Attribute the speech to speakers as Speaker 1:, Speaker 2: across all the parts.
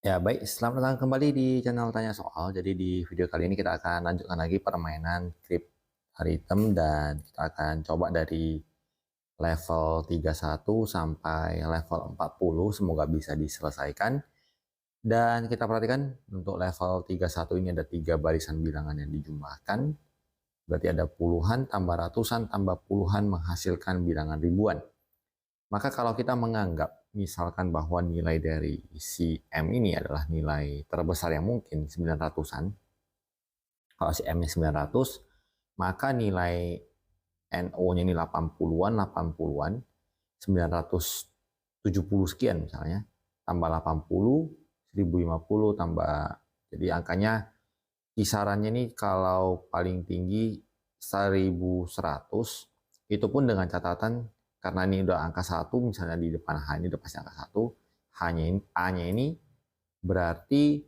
Speaker 1: Ya, baik. Selamat datang kembali di channel Tanya Soal. Jadi di video kali ini kita akan lanjutkan lagi permainan Cryptaritum dan kita akan coba dari level 31 sampai level 40. Semoga bisa diselesaikan. Dan kita perhatikan untuk level 31 ini ada 3 barisan bilangan yang dijumlahkan. Berarti ada puluhan tambah ratusan tambah puluhan menghasilkan bilangan ribuan. Maka kalau kita menganggap misalkan bahwa nilai dari si M ini adalah nilai terbesar yang mungkin 900-an, kalau si M-nya 900, maka nilai NO-nya ini 80-an, 80-an, 970 sekian misalnya, tambah 80, 1050 tambah, jadi angkanya kisarannya ini kalau paling tinggi 1100, itu pun dengan catatan karena ini udah angka 1, misalnya di depan H ini udah pasti angka 1, A-nya ini berarti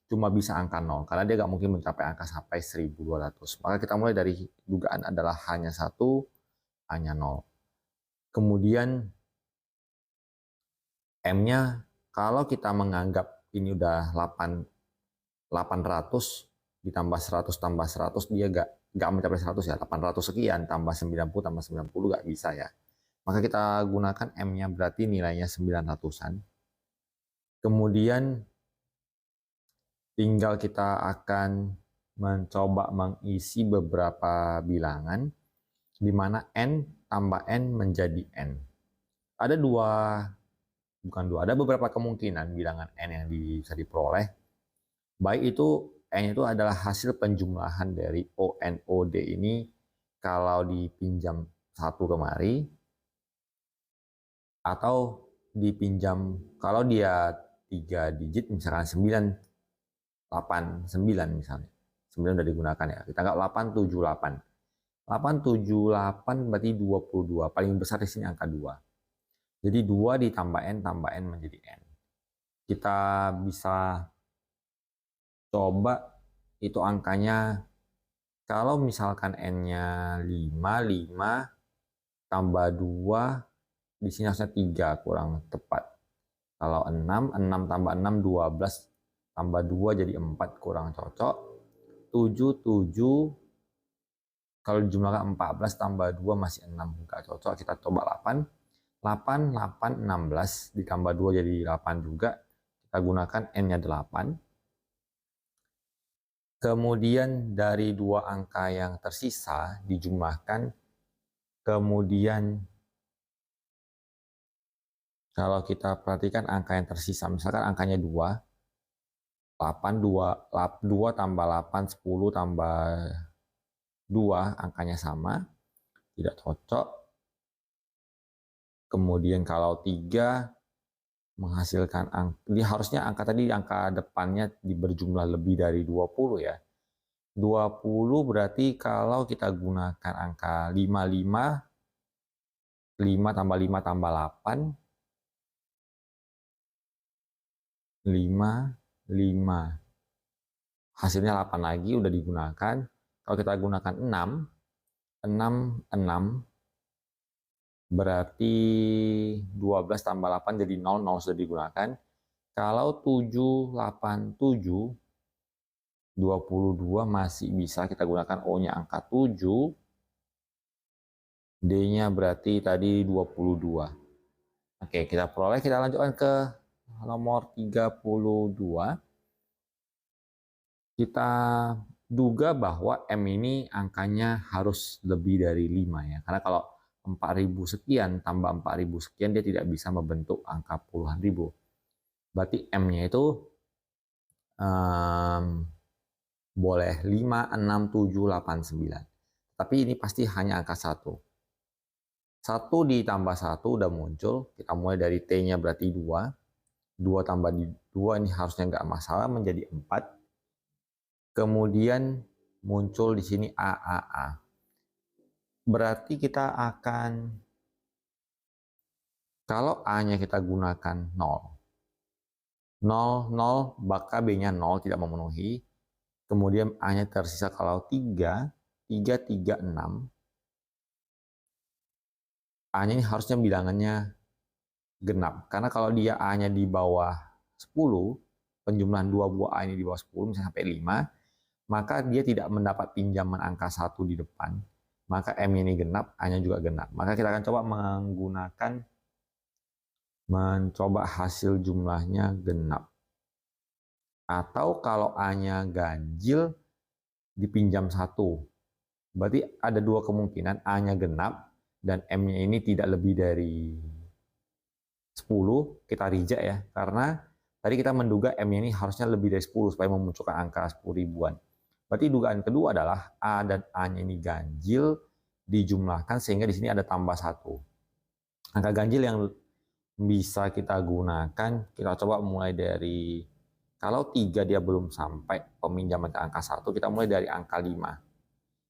Speaker 1: cuma bisa angka 0 karena dia nggak mungkin mencapai angka sampai 1200. Maka kita mulai dari dugaan adalah hanya 1, A-nya 0. Kemudian M-nya kalau kita menganggap ini udah 800 ditambah 100 tambah 100, dia nggak mencapai 100 ya, 800 sekian tambah 90 tambah 90 nggak bisa ya. Maka kita gunakan M-nya berarti nilainya 900-an. Kemudian tinggal kita akan mencoba mengisi beberapa bilangan di mana N tambah N menjadi N. Ada ada beberapa kemungkinan bilangan N yang bisa diperoleh. Baik itu N itu adalah hasil penjumlahan dari ONOD ini kalau dipinjam satu kemari, atau dipinjam kalau dia 3 digit misalkan 989 misalnya. 9 udah digunakan ya. Kita anggap 878. 878 berarti 22. Paling besar di sini angka 2. Jadi 2 ditambah N tambah N menjadi N. Kita bisa coba itu angkanya, kalau misalkan N-nya 5, 5 tambah 2, di sini harusnya 3 kurang tepat. Kalau 6, 6 tambah 6, 12 tambah 2 jadi 4 kurang cocok. 7, 7 kalau dijumlahkan 14 tambah 2 masih 6 enggak cocok. Kita coba 8. 8, 8, 16 ditambah 2 jadi 8 juga. Kita gunakan N-nya 8. Kemudian dari dua angka yang tersisa dijumlahkan. Kemudian kalau kita perhatikan angka yang tersisa, misalkan angkanya 2, 8, 2, 2 tambah 8, 10 tambah 2, angkanya sama, tidak cocok. Kemudian kalau 3 menghasilkan dia harusnya angka tadi, angka depannya berjumlah lebih dari 20 ya. 20 berarti kalau kita gunakan angka 55, 5 tambah 5 tambah 8, 5, 5. Hasilnya 8 lagi udah digunakan. Kalau kita gunakan 6, 6, 6 berarti 12 tambah 8 jadi 0, 0 sudah digunakan. Kalau 7, 8, 7, 22 masih bisa kita gunakan O-nya angka 7, D-nya berarti tadi 22. Oke, kita peroleh, kita lanjutkan ke nomor 32. Kita duga bahwa M ini angkanya harus lebih dari 5 ya. Karena kalau 4000 sekian tambah 4000 sekian dia tidak bisa membentuk angka puluhan ribu. Berarti M-nya itu boleh 5, 6, 7, 8, 9. Tapi ini pasti hanya angka 1. 1 ditambah 1 udah muncul. Kita mulai dari T-nya berarti 2. 2 tambah 2 ini harusnya nggak masalah menjadi 4. Kemudian muncul di sini A. Berarti kita akan, kalau A-nya kita gunakan 0. 0, 0, maka B-nya 0 tidak memenuhi. Kemudian A-nya tersisa kalau 3, 3, 3, 6. A-nya ini harusnya bilangannya genap. Karena kalau dia A-nya di bawah 10, penjumlahan dua buah A ini di bawah 10, misalnya sampai 5, maka dia tidak mendapat pinjaman angka 1 di depan. Maka M ini genap, A-nya juga genap. Maka kita akan coba mencoba hasil jumlahnya genap. Atau kalau A-nya ganjil, dipinjam 1. Berarti ada dua kemungkinan, A-nya genap dan M-nya ini tidak lebih dari 10, kita reject ya. Karena tadi kita menduga M-nya ini harusnya lebih dari 10 supaya memunculkan angka 10 ribuan. Berarti dugaan kedua adalah A dan A-nya ini ganjil dijumlahkan sehingga di sini ada tambah 1. Angka ganjil yang bisa kita gunakan, kita coba mulai dari, kalau 3 dia belum sampai peminjaman ke angka 1, kita mulai dari angka 5.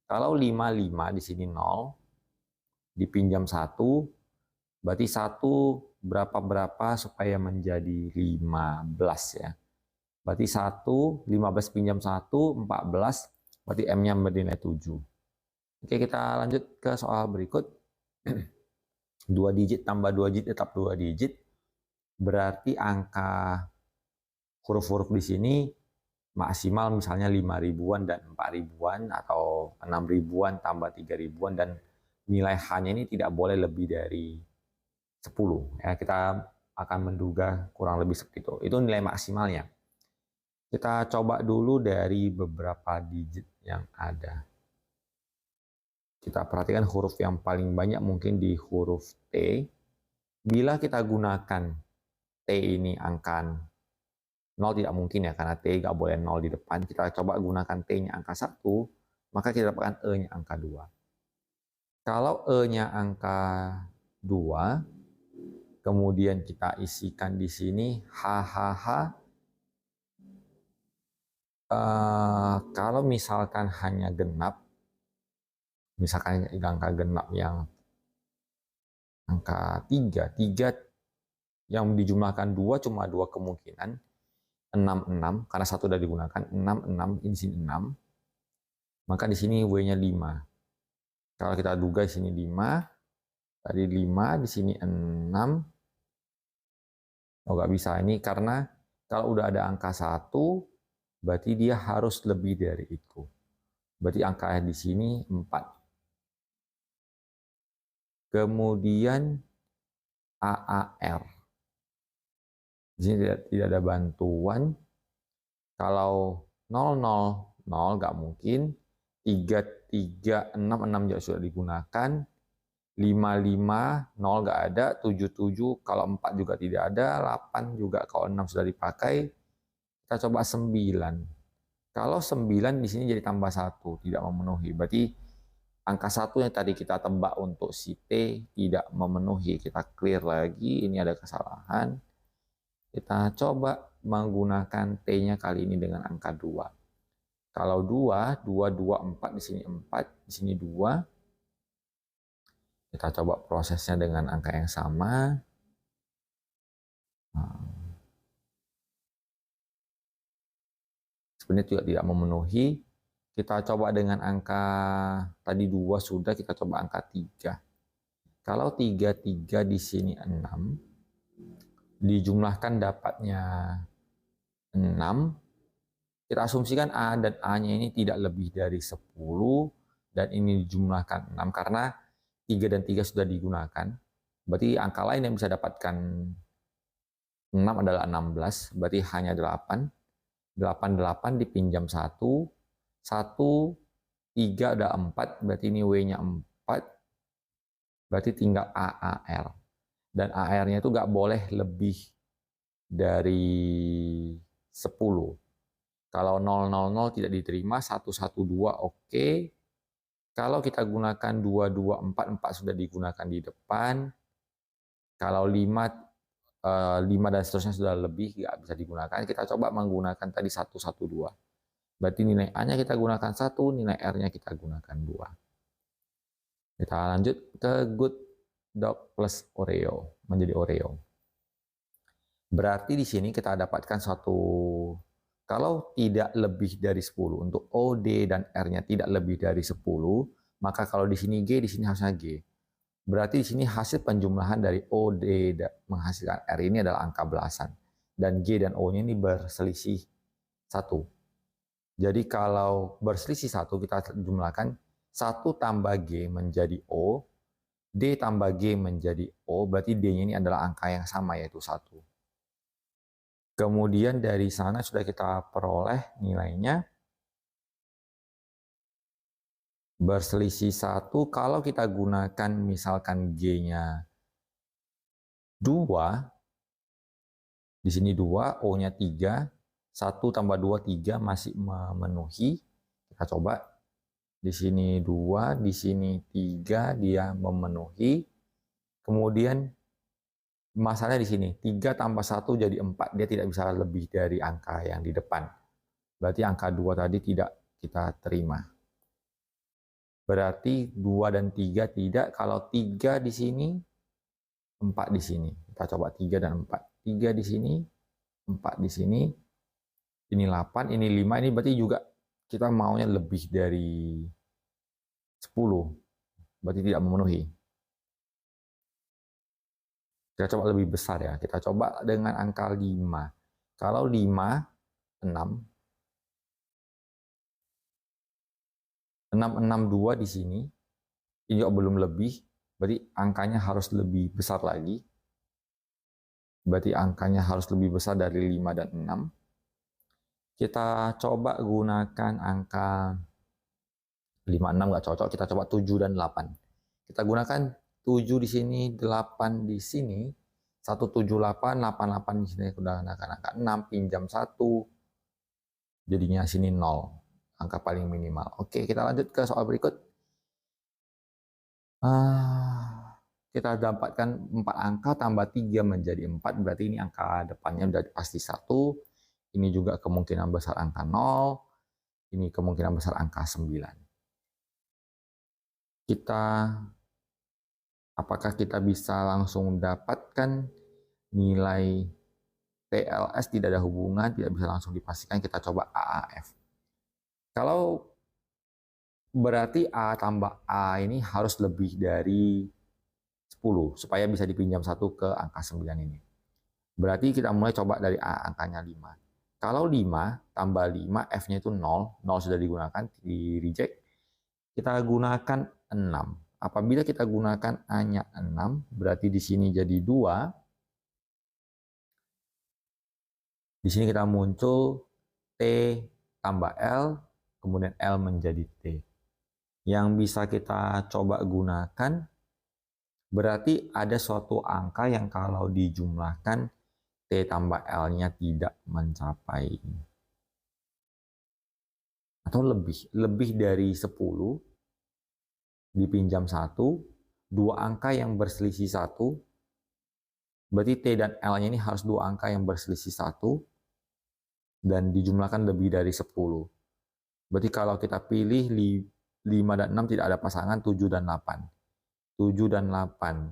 Speaker 1: Kalau 5 di sini 0, dipinjam 1, berarti 1 berapa supaya menjadi 15 ya. Berarti 15 pinjam 1, 14, berarti M-nya bernilai 7. Oke, kita lanjut ke soal berikut. 2 digit tambah 2 digit tetap 2 digit, berarti angka huruf-huruf di sini maksimal misalnya 5 ribuan dan 4 ribuan atau 6 ribuan tambah 3 ribuan, dan nilai H-nya ini tidak boleh lebih dari 10. Ya, kita akan menduga kurang lebih seperti itu. Itu nilai maksimalnya. Kita coba dulu dari beberapa digit yang ada. Kita perhatikan huruf yang paling banyak mungkin di huruf T. Bila kita gunakan T ini angka 0 tidak mungkin ya, karena T nggak boleh 0 di depan. Kita coba gunakan T-nya angka 1, maka kita dapatkan E-nya angka 2. Kalau E-nya angka 2, kemudian kita isikan di sini HHH. Kalau misalkan hanya genap, misalkan angka genap yang angka 3 yang dijumlahkan 2 cuma 2 kemungkinan, 6, karena 1 sudah digunakan, 6, di sini 6, maka di sini W-nya 5. Kalau kita duga di sini 5, tadi 5, di sini 6. Oh, nggak bisa ini, karena kalau udah ada angka 1, berarti dia harus lebih dari itu. Berarti angka di sini 4. Kemudian AAR. Di sini tidak ada bantuan. Kalau 0, nggak mungkin. 3, 6 juga sudah digunakan. 5, 0 nggak ada. 7, kalau 4 juga tidak ada. 8 juga kalau 6 sudah dipakai. Kita coba 9. Kalau 9 di sini jadi tambah 1, tidak memenuhi. Berarti angka 1 yang tadi kita tebak untuk si T tidak memenuhi. Kita clear lagi, ini ada kesalahan. Kita coba menggunakan T-nya kali ini dengan angka 2. Kalau 2, 4, di sini 4, di sini 2. Kita coba prosesnya dengan angka yang sama. Sebenarnya juga tidak memenuhi. Kita coba dengan angka tadi 2 sudah, kita coba angka 3. Kalau 3 di sini 6, dijumlahkan dapatnya 6. Kita asumsikan A dan A-nya ini tidak lebih dari 10, dan ini dijumlahkan 6 karena 3 dan 3 sudah digunakan. Berarti angka lain yang bisa dapatkan 6 adalah 16, berarti hanya 8. 8 dipinjam 1, 3 ada 4, berarti ini W-nya 4, berarti tinggal AAR. Dan AR-nya itu nggak boleh lebih dari 10. Kalau 000 tidak diterima, 112 oke. Kalau kita gunakan 2, 4 sudah digunakan di depan. Kalau 5 dan seterusnya sudah lebih, nggak bisa digunakan. Kita coba menggunakan tadi 112. Berarti nilai A-nya kita gunakan 1, nilai R-nya kita gunakan 2. Kita lanjut ke Good Dog plus Oreo, menjadi Oreo. Berarti di sini kita dapatkan suatu, kalau tidak lebih dari 10, untuk O, D, dan R-nya tidak lebih dari 10, maka kalau di sini G, di sini harusnya G. Berarti di sini hasil penjumlahan dari O, D, menghasilkan R ini adalah angka belasan. dan G dan O-nya ini berselisih 1. Jadi kalau berselisih 1 kita jumlahkan 1 tambah G menjadi O, D tambah G menjadi O, berarti D-nya ini adalah angka yang sama yaitu 1. Kemudian dari sana sudah kita peroleh nilainya. Berselisih 1, kalau kita gunakan misalkan G-nya 2, di sini 2, O-nya 3, 1 tambah 2, 3 masih memenuhi. Kita coba. Di sini 2, di sini 3, dia memenuhi. Kemudian masalahnya di sini, 3 tambah 1 jadi 4, dia tidak bisa lebih dari angka yang di depan. Berarti angka 2 tadi tidak kita terima. Berarti 2 dan 3 tidak, kalau 3 di sini, 4 di sini. Kita coba 3 dan 4. 3 di sini, 4 di sini, ini 8, ini 5, ini berarti juga kita maunya lebih dari 10, berarti tidak memenuhi. Kita coba lebih besar ya, kita coba dengan angka 5. Kalau 5, 6, 6, 6, 2 di sini, ini juga belum lebih, berarti angkanya harus lebih besar lagi. Berarti angkanya harus lebih besar dari 5 dan 6. Kita coba gunakan angka 5, 6 nggak cocok, kita coba 7 dan 8. Kita gunakan 7 di sini, 8 di sini, 178, 88 di sini, kita gunakan angka 6, pinjam 1, jadinya sini 0, angka paling minimal. Oke, kita lanjut ke soal berikut. Kita dapatkan 4 angka tambah 3 menjadi 4, berarti ini angka depannya udah pasti 1. Ini juga kemungkinan besar angka 0, ini kemungkinan besar angka 9. Apakah kita bisa langsung dapatkan nilai TLS, tidak ada hubungan, tidak bisa langsung dipastikan, kita coba AAF. Kalau berarti A tambah A ini harus lebih dari 10 supaya bisa dipinjam 1 ke angka 9 ini. Berarti kita mulai coba dari A, angkanya 5. Kalau 5 tambah 5, F-nya itu 0, 0 sudah digunakan, di reject. Kita gunakan 6. Apabila kita gunakan A-nya 6, berarti di sini jadi 2. Di sini kita muncul T tambah L, kemudian L menjadi T. Yang bisa kita coba gunakan, berarti ada suatu angka yang kalau dijumlahkan T tambah L-nya tidak mencapai. Atau lebih dari 10, dipinjam 1, 2 angka yang berselisih 1, berarti T dan L-nya ini harus 2 angka yang berselisih 1, dan dijumlahkan lebih dari 10. Berarti kalau kita pilih 5 dan 6 tidak ada pasangan, 7 dan 8. 7 dan 8.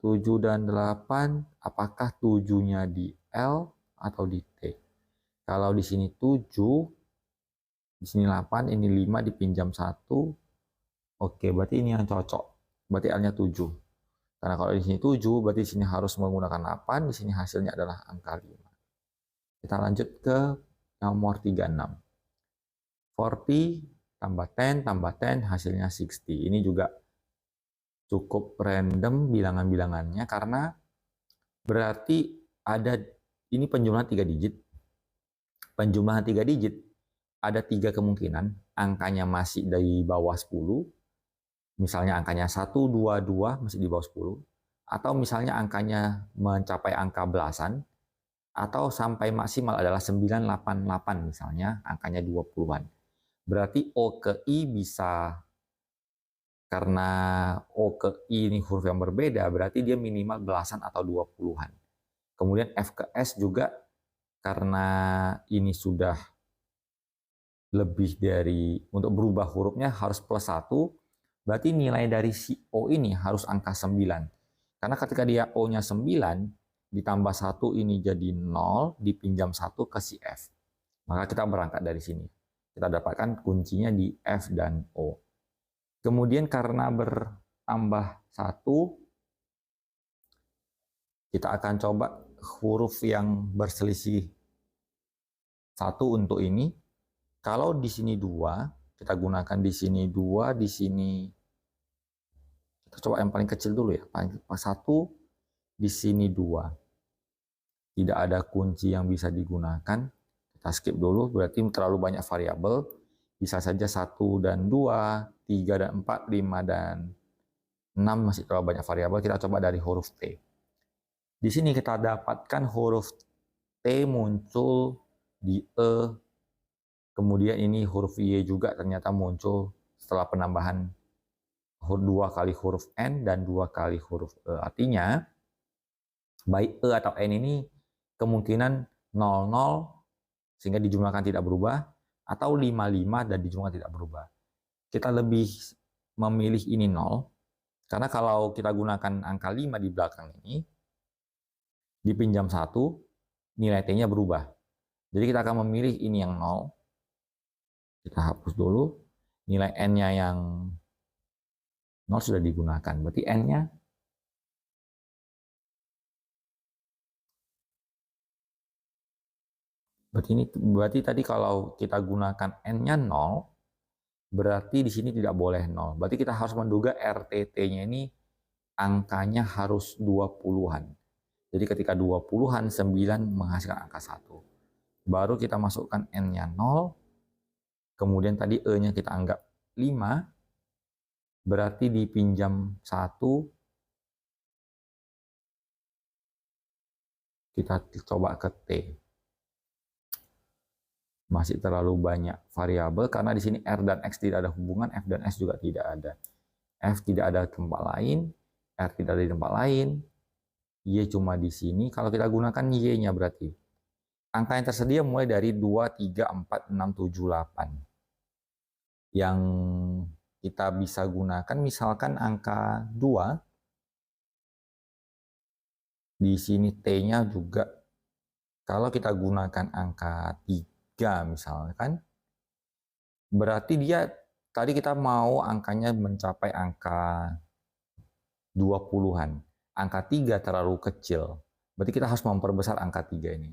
Speaker 1: 7 dan 8, apakah 7-nya di L atau di T? Kalau di sini 7, di sini 8, ini 5 dipinjam 1. Oke, berarti ini yang cocok. Berarti L-nya 7. Karena kalau di sini 7, berarti di sini harus menggunakan 8, di sini hasilnya adalah angka 5. Kita lanjut ke nomor 36. 40 tambah 10 tambah 10 hasilnya 60. Ini juga cukup random bilangan-bilangannya karena berarti ada ini penjumlahan 3 digit. Penjumlahan 3 digit ada 3 kemungkinan, angkanya masih di bawah 10. Misalnya angkanya 122 masih di bawah 10, atau misalnya angkanya mencapai angka belasan, atau sampai maksimal adalah 988 misalnya, angkanya 20-an. Berarti O ke I bisa, karena O ke I ini huruf yang berbeda, berarti dia minimal belasan atau 20-an. Kemudian F ke S juga, karena ini sudah lebih dari, untuk berubah hurufnya harus plus 1, berarti nilai dari si O ini harus angka 9. Karena ketika dia O-nya 9, ditambah 1 ini jadi 0, dipinjam 1 ke si F. Maka kita berangkat dari sini. Kita dapatkan kuncinya di F dan O. Kemudian karena bertambah 1, kita akan coba huruf yang berselisih 1 untuk ini. Kalau di sini 2, kita gunakan di sini 2, di sini kita coba yang paling kecil dulu ya. Paling 1, di sini 2. Tidak ada kunci yang bisa digunakan. Kita skip dulu, berarti terlalu banyak variabel. Bisa saja 1 dan 2, 3 dan 4, 5 dan 6 masih terlalu banyak variabel. Kita coba dari huruf T. Di sini kita dapatkan huruf T muncul di E. Kemudian ini huruf Y juga ternyata muncul setelah penambahan 2 kali huruf N dan 2 kali huruf E. Artinya, baik E atau N ini kemungkinan 00 sehingga dijumlahkan tidak berubah, atau 55 dan dijumlahkan tidak berubah. Kita lebih memilih ini 0, karena kalau kita gunakan angka 5 di belakang ini, dipinjam 1, nilai T-nya berubah. Jadi kita akan memilih ini yang 0. Kita hapus dulu. Nilai N-nya yang 0 sudah digunakan. Berarti N-nya berarti tadi kalau kita gunakan N-nya 0, berarti di sini tidak boleh 0. Berarti kita harus menduga RTT-nya ini angkanya harus 20-an. Jadi ketika 20-an, 9 menghasilkan angka 1. Baru kita masukkan N-nya 0, kemudian tadi E-nya kita anggap 5, berarti dipinjam 1, kita coba ke T. Masih terlalu banyak variabel karena di sini R dan X tidak ada hubungan, F dan S juga tidak ada. F tidak ada tempat lain, R tidak ada di tempat lain, Y cuma di sini. Kalau kita gunakan Y-nya berarti angka yang tersedia mulai dari 2, 3, 4, 6, 7, 8. Yang kita bisa gunakan misalkan angka 2, di sini T-nya juga kalau kita gunakan angka 3 misalkan, berarti dia tadi kita mau angkanya mencapai angka 20-an. Angka 3 terlalu kecil. Berarti kita harus memperbesar angka 3 ini.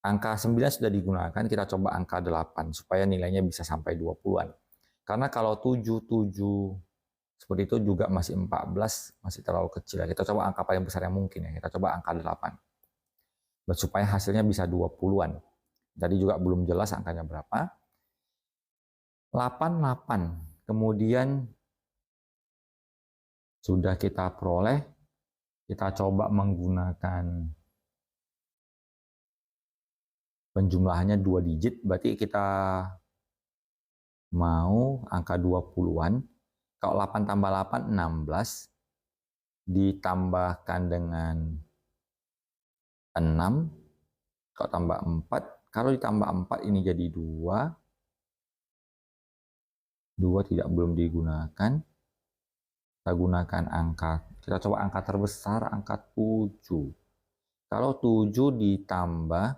Speaker 1: Angka 9 sudah digunakan, kita coba angka 8 supaya nilainya bisa sampai 20-an. Karena kalau 7, 7 seperti itu juga masih 14, masih terlalu kecil. Kita coba angka paling besar yang mungkin ya. Kita coba angka 8. Supaya hasilnya bisa 20-an. Tadi juga belum jelas angkanya berapa. 88. Kemudian sudah kita peroleh, kita coba menggunakan penjumlahannya 2 digit, berarti kita mau angka 20-an. Kalau 8 tambah 8, 16, ditambahkan dengan 6, kalau tambah 4, kalau ditambah 4 ini jadi 2, 2 belum digunakan. Kita gunakan angka, kita coba angka terbesar, angka 7. Kalau 7 ditambah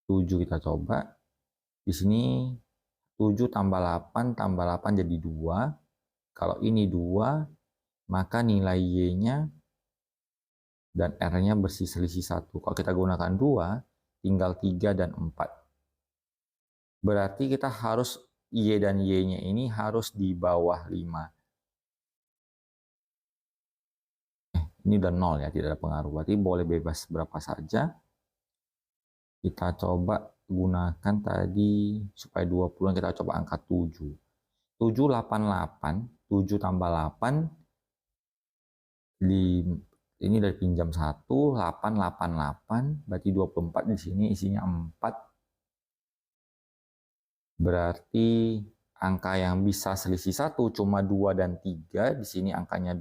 Speaker 1: 7 kita coba. Di sini 7 tambah 8 jadi 2. Kalau ini 2, maka nilai Y-nya dan R-nya berselisih 1. Kalau kita gunakan 2, tinggal 3 dan 4. Berarti kita harus Y dan Y-nya ini harus di bawah 5. Ini udah 0 ya, tidak ada pengaruh. Berarti boleh bebas berapa saja. Kita coba gunakan tadi supaya 20-an, kita coba angka 7. 7, 8, 8. 7 tambah 8. Ini dari pinjam 1, 8, 8, 8. Berarti 24 di sini isinya 4. Berarti angka yang bisa selisih 1 cuma 2 dan 3. Di sini angkanya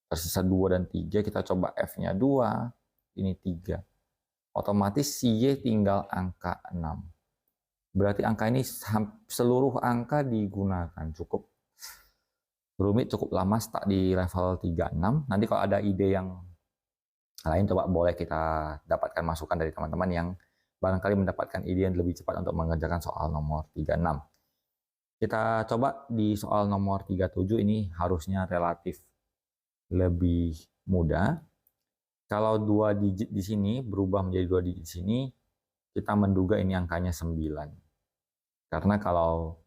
Speaker 1: tersisa 2 dan 3. Kita coba F-nya 2. Ini 3. Otomatis Y tinggal angka 6. Berarti angka ini seluruh angka digunakan. Cukup rumit, cukup lama stuck di level 36. Nanti kalau ada ide yang lain coba boleh kita dapatkan masukan dari teman-teman yang barangkali mendapatkan ide yang lebih cepat untuk mengerjakan soal nomor 36. Kita coba di soal nomor 37 ini harusnya relatif lebih mudah. Kalau 2 digit di sini berubah menjadi 2 digit di sini, kita menduga ini angkanya 9. Karena kalau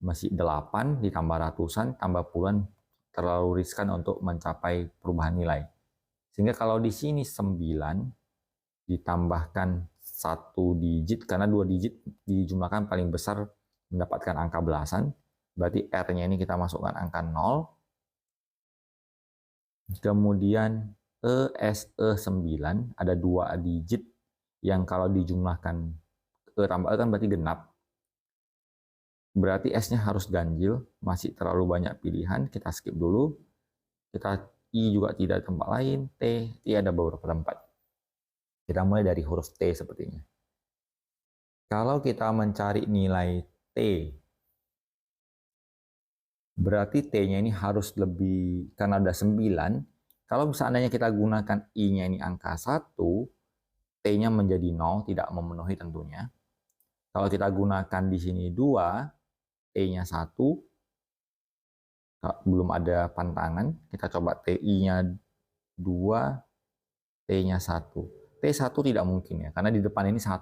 Speaker 1: masih 8 ditambah ratusan tambah puluhan terlalu riskan untuk mencapai perubahan nilai. Sehingga kalau di sini 9 ditambahkan 1 digit, karena 2 digit dijumlahkan paling besar mendapatkan angka belasan, berarti R-nya ini kita masukkan angka 0. Kemudian ESE9 ada 2 digit yang kalau dijumlahkan E tambah E kan berarti genap. Berarti S-nya harus ganjil, masih terlalu banyak pilihan, kita skip dulu. Kita I juga tidak ada tempat lain, T ada beberapa tempat. Kita mulai dari huruf T sepertinya. Kalau kita mencari nilai T, berarti T-nya ini harus lebih, karena ada 9, kalau seandainya kita gunakan I-nya ini angka 1, T-nya menjadi 0, tidak memenuhi tentunya. Kalau kita gunakan di sini 2, T-nya 1, belum ada pantangan, kita coba TI-nya 2, T-nya 1. T1 tidak mungkin ya, karena di depan ini 1,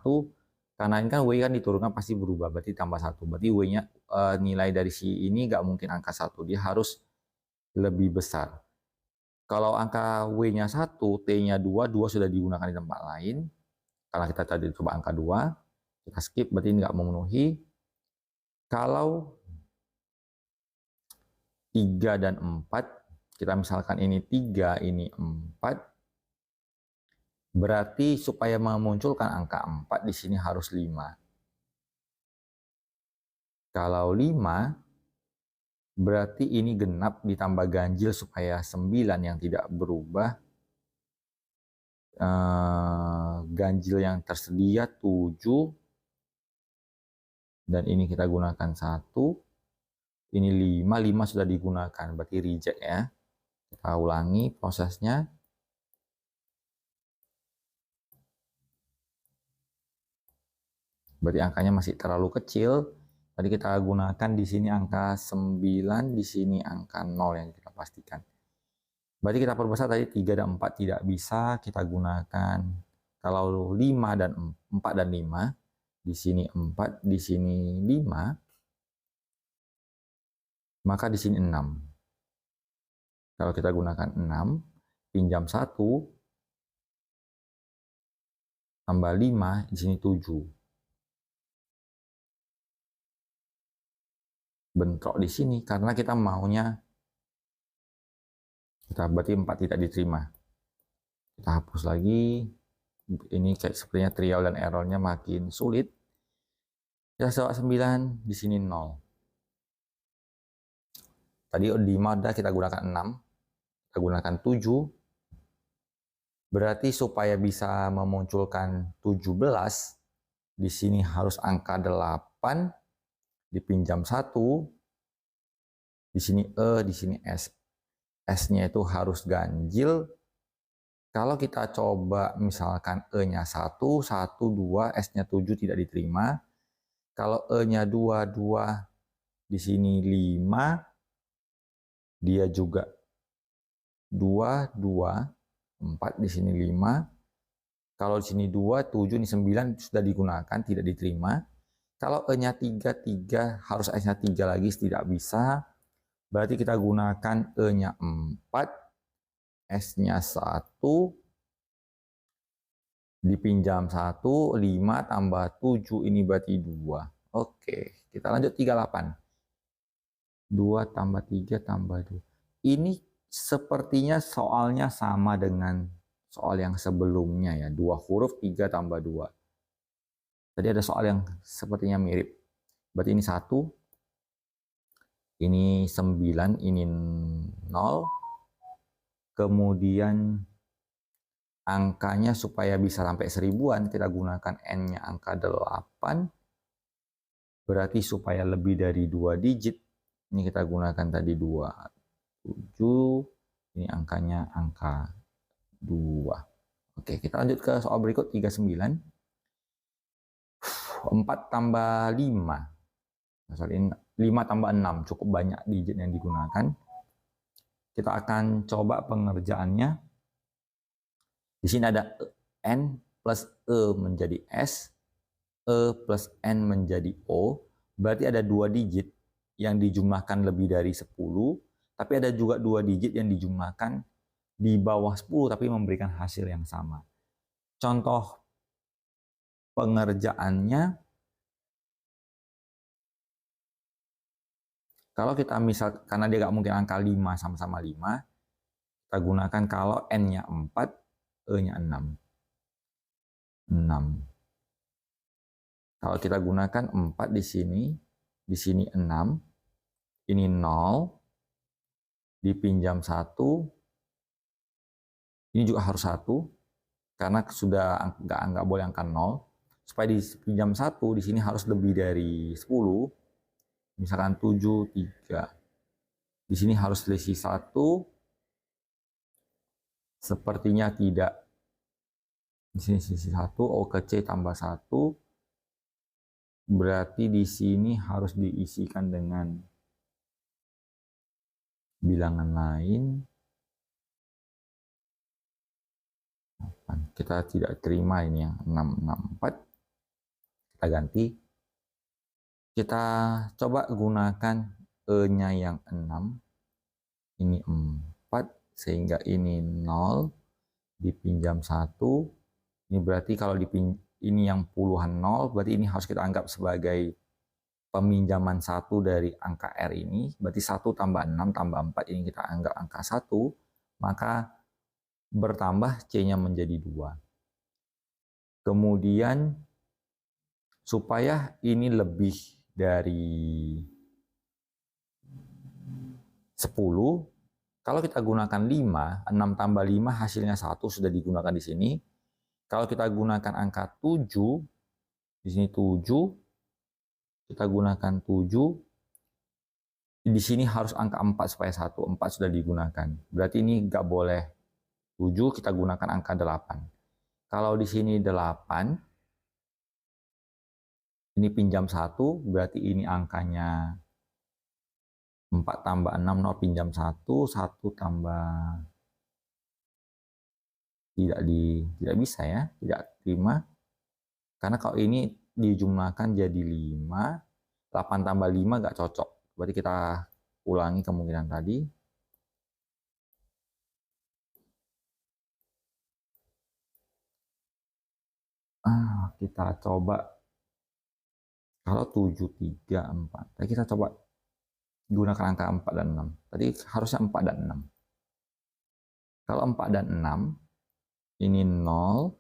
Speaker 1: karena ini kan W kan diturunkan pasti berubah, berarti tambah 1. Berarti W-nya nilai dari si ini nggak mungkin angka 1, dia harus lebih besar. Kalau angka W-nya 1, T-nya 2, 2 sudah digunakan di tempat lain. Kalau kita tadi coba angka 2, kita skip, berarti ini nggak memenuhi. Kalau 3 dan 4, kita misalkan ini 3, ini 4, berarti supaya memunculkan angka 4 di sini harus 5. Kalau 5, berarti ini genap ditambah ganjil supaya 9 yang tidak berubah. Ganjil yang tersedia 7, dan ini kita gunakan 1. Ini 5, 5 sudah digunakan, berarti reject ya. Kita ulangi prosesnya. Berarti angkanya masih terlalu kecil. Tadi kita gunakan di sini angka 9, di sini angka 0 yang kita pastikan. Berarti kita perbesar tadi 3 dan 4 tidak bisa, kita gunakan kalau 5 dan 4 dan 5, di sini 4, di sini 5, maka di sini 6. Kalau kita gunakan 6, pinjam 1, tambah 5, di sini 7. Bentrok di sini karena kita maunya, kita berarti 4 tidak diterima. Kita hapus lagi. Ini kayak sepertinya trial dan errornya makin sulit. Kita coba 9, di sini 0. Tadi di Mada kita gunakan 6, kita gunakan 7. Berarti supaya bisa memunculkan 17, di sini harus angka 8, dipinjam 1, di sini E, di sini S. S-nya itu harus ganjil. Kalau kita coba misalkan E-nya 1, 1, 2, S-nya 7 tidak diterima. Kalau E-nya 2, 2, di sini 5, dia juga 2, 2, 4, di sini 5. Kalau di sini 2, 7, ini 9 sudah digunakan, tidak diterima. Kalau E-nya 3, 3, harus S-nya 3 lagi, tidak bisa. Berarti kita gunakan E-nya 4, S-nya 1, dipinjam 1, 5 tambah 7, ini berarti 2. Oke, kita lanjut 38. 2 tambah 3 tambah 2. Ini sepertinya soalnya sama dengan soal yang sebelumnya ya. 2 huruf 3 tambah 2. Tadi ada soal yang sepertinya mirip. Berarti ini 1, ini 9, ini 0. Kemudian angkanya supaya bisa sampai 1000-an, kita gunakan N-nya angka 8. Berarti supaya lebih dari 2 digit, ini kita gunakan tadi 2, 7. Ini angkanya angka 2. Oke, kita lanjut ke soal berikut, 39. 4 tambah 5. Sorry, 5 tambah 6, cukup banyak digit yang digunakan. Kita akan coba pengerjaannya. Di sini ada N plus E menjadi S, E plus N menjadi O, berarti ada 2 digit yang dijumlahkan lebih dari 10, tapi ada juga 2 digit yang dijumlahkan di bawah 10 tapi memberikan hasil yang sama. Contoh pengerjaannya, kalau kita misal, karena dia nggak mungkin angka 5 sama-sama 5, kita gunakan kalau N-nya 4, E-nya 6. Kalau kita gunakan 4 di sini 6, ini 0, dipinjam 1, ini juga harus 1, karena sudah nggak boleh angka 0. Supaya dipinjam 1, di sini harus lebih dari 10, misalkan 7, 3. Di sini harus selisih 1, sepertinya tidak. Di sini selisih 1, O ke C tambah 1, berarti di sini harus diisikan dengan bilangan lain. Kita tidak terima ini yang 664, kita ganti. Kita coba gunakan E-nya yang 6, ini 4, sehingga ini 0, dipinjam 1, ini berarti kalau ini yang puluhan 0, berarti ini harus kita anggap sebagai peminjaman 1 dari angka R ini, berarti 1 tambah 6 tambah 4, ini kita anggap angka 1, maka bertambah C-nya menjadi 2. Kemudian supaya ini lebih dari 10, kalau kita gunakan 5, 6 tambah 5 hasilnya 1 sudah digunakan di sini. Kalau kita gunakan angka 7, di sini 7, kita gunakan 7, di sini harus angka 4 supaya 1, 4 sudah digunakan. Berarti ini nggak boleh 7, kita gunakan angka 8. Kalau di sini 8, ini pinjam 1, berarti ini angkanya 4 tambah 6, 0 pinjam 1, 1 tambah, tidak bisa ya, tidak terima. Karena kalau ini dijumlahkan jadi 5, 8 tambah 5 nggak cocok. Berarti kita ulangi kemungkinan tadi. Kita coba kalau 7, 3, 4. Tadi kita coba gunakan angka 4 dan 6. Tadi harusnya 4 dan 6. Kalau 4 dan 6, ini 0.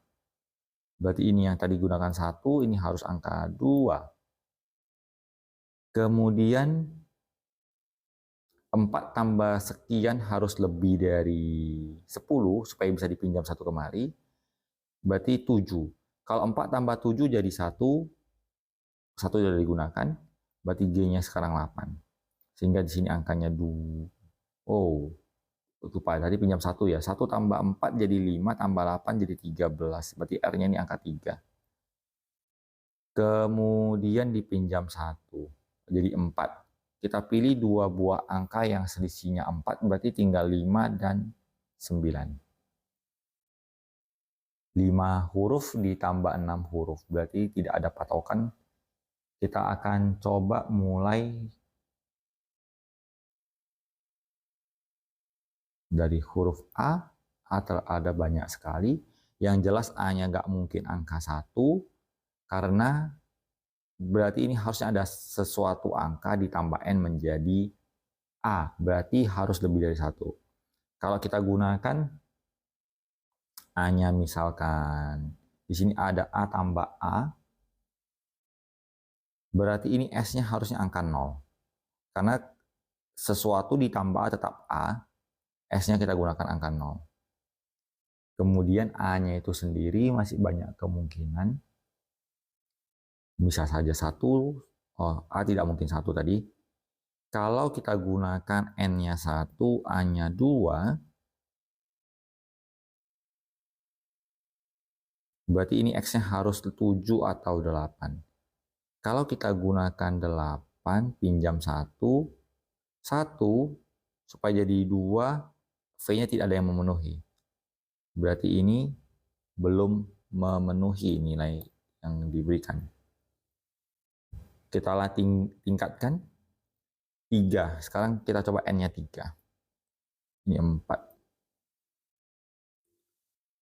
Speaker 1: Berarti ini yang tadi gunakan 1, ini harus angka 2. Kemudian 4 tambah sekian harus lebih dari 10 supaya bisa dipinjam 1 kemari. Berarti 7. Kalau 4 tambah 7 jadi 1, 1 sudah digunakan, berarti G-nya sekarang 8. Sehingga di sini angkanya 2. Oh, lupa tadi pinjam 1 ya. 1 tambah 4 jadi 5, tambah 8 jadi 13. Berarti R-nya ini angka 3. Kemudian dipinjam 1, jadi 4. Kita pilih 2 buah angka yang selisihnya 4, berarti tinggal 5 dan 9. 5 huruf ditambah 6 huruf, berarti tidak ada patokan. Kita akan coba mulai dari huruf A. Ada banyak sekali. Yang jelas A-nya nggak mungkin angka 1, karena berarti ini harusnya ada sesuatu angka ditambah N menjadi A. Berarti harus lebih dari 1. Kalau kita gunakan A-nya misalkan, di sini ada A tambah A, berarti ini S-nya harusnya angka 0. Karena sesuatu ditambah A tetap A, S-nya kita gunakan angka 0. Kemudian A-nya itu sendiri masih banyak kemungkinan. Bisa saja 1, A tidak mungkin 1 tadi. Kalau kita gunakan N-nya 1, A-nya 2, berarti ini X-nya harus 7 atau 8. Kalau kita gunakan 8, pinjam 1, supaya jadi 2, V-nya tidak ada yang memenuhi. Berarti ini belum memenuhi nilai yang diberikan. Kita tingkatkan 3. Sekarang kita coba N-nya 3. Ini 4.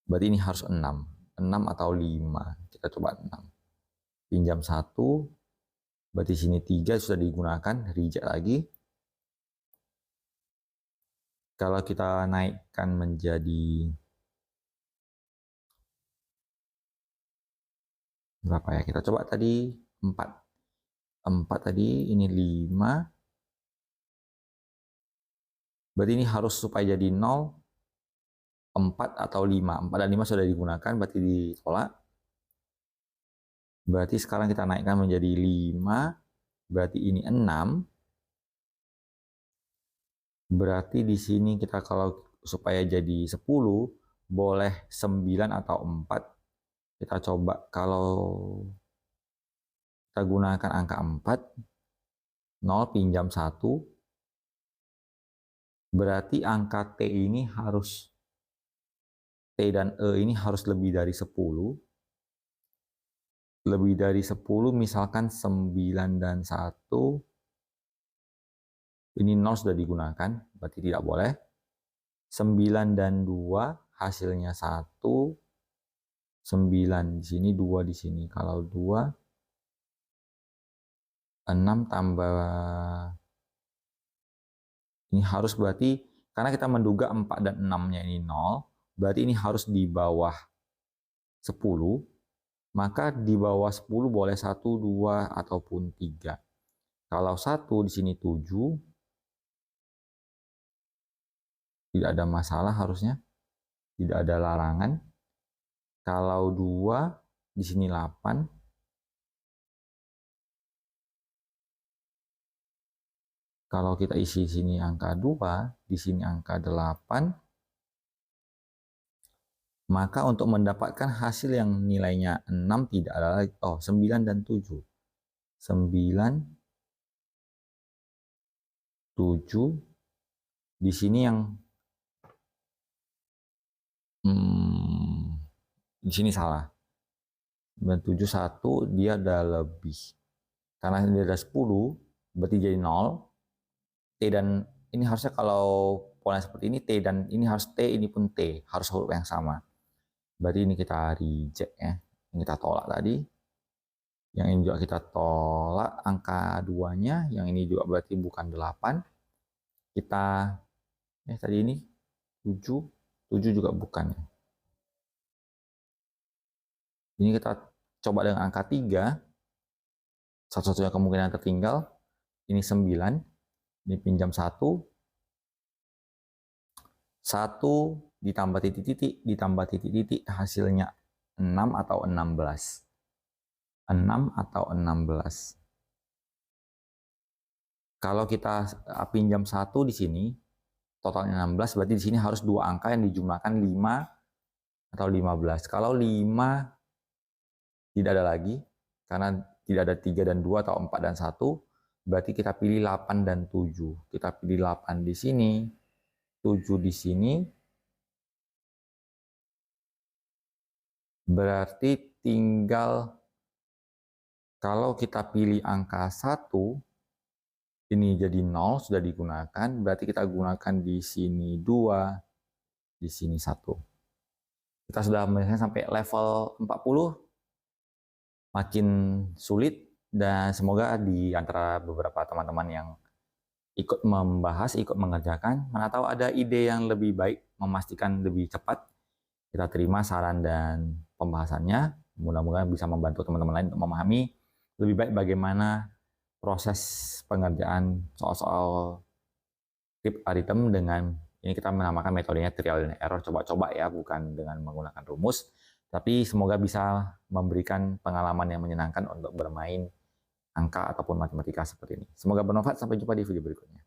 Speaker 1: Berarti ini harus 6. 6 atau 5. Kita coba 6. Pinjam 1. Berarti sini 3 sudah digunakan. Reject lagi. Kalau kita naikkan menjadi berapa ya? Kita coba tadi 4. 4 tadi, ini 5. Berarti ini harus supaya jadi 0, 4 atau 5. 4 dan 5 sudah digunakan, berarti ditolak. Berarti sekarang kita naikkan menjadi 5. Berarti ini 6. Berarti di sini kita kalau supaya jadi 10, boleh 9 atau 4. Kita coba kalau kita gunakan angka 4. 0 pinjam 1. Berarti angka T ini harus, T dan E ini harus lebih dari 10. Lebih dari 10, misalkan 9 dan 1. Ini 0 sudah digunakan, berarti tidak boleh. 9 dan 2, hasilnya 1. 9 di sini, 2 di sini. Kalau 2, 6 tambah, ini harus berarti, karena kita menduga 4 dan 6-nya ini 0, berarti ini harus di bawah 10, maka di bawah 10 boleh 1, 2, ataupun 3. Kalau 1 di sini 7, tidak ada masalah harusnya, tidak ada larangan. Kalau 2 di sini 8. Kalau kita isi sini angka 2, di sini angka 8, maka untuk mendapatkan hasil yang nilainya 6 tidak ada lagi, 9 dan 7. 9, 7, di sini yang di sini salah. 9, 7, 1, dia ada lebih. Karena dia ada 10, berarti jadi 0. T dan ini harusnya kalau pola seperti ini, T dan ini harus T, ini pun T, harus huruf yang sama. Berarti ini kita reject ya, ini kita tolak tadi. Yang ini juga kita tolak angka 2-nya, yang ini juga berarti bukan 8. Kita, tadi ini 7, 7 juga bukan ya. Ini kita coba dengan angka 3, satu-satunya kemungkinan tertinggal, ini 9, ini pinjam 1, 1 ditambah titik-titik, ditambah titik-titik, hasilnya 6 atau 16. 6 atau 16. Kalau kita pinjam 1 di sini, totalnya 16, berarti di sini harus 2 angka yang dijumlahkan 5 atau 15. Kalau 5 tidak ada lagi, karena tidak ada 3 dan 2 atau 4 dan 1, berarti kita pilih 8 dan 7. Kita pilih 8 di sini, 7 di sini. Berarti tinggal, kalau kita pilih angka 1, ini jadi 0, sudah digunakan, berarti kita gunakan di sini 2, di sini 1. Kita sudah menyelesaikan sampai level 40, makin sulit, dan semoga di antara beberapa teman-teman yang ikut membahas, ikut mengerjakan, mana tahu ada ide yang lebih baik, memastikan lebih cepat. Kita terima saran dan pembahasannya, mudah-mudahan bisa membantu teman-teman lain untuk memahami lebih baik bagaimana proses pengerjaan soal-soal script algorithm dengan, ini kita menamakan metodenya trial and error, coba-coba ya, bukan dengan menggunakan rumus. Tapi semoga bisa memberikan pengalaman yang menyenangkan untuk bermain angka ataupun matematika seperti ini. Semoga bermanfaat, sampai jumpa di video berikutnya.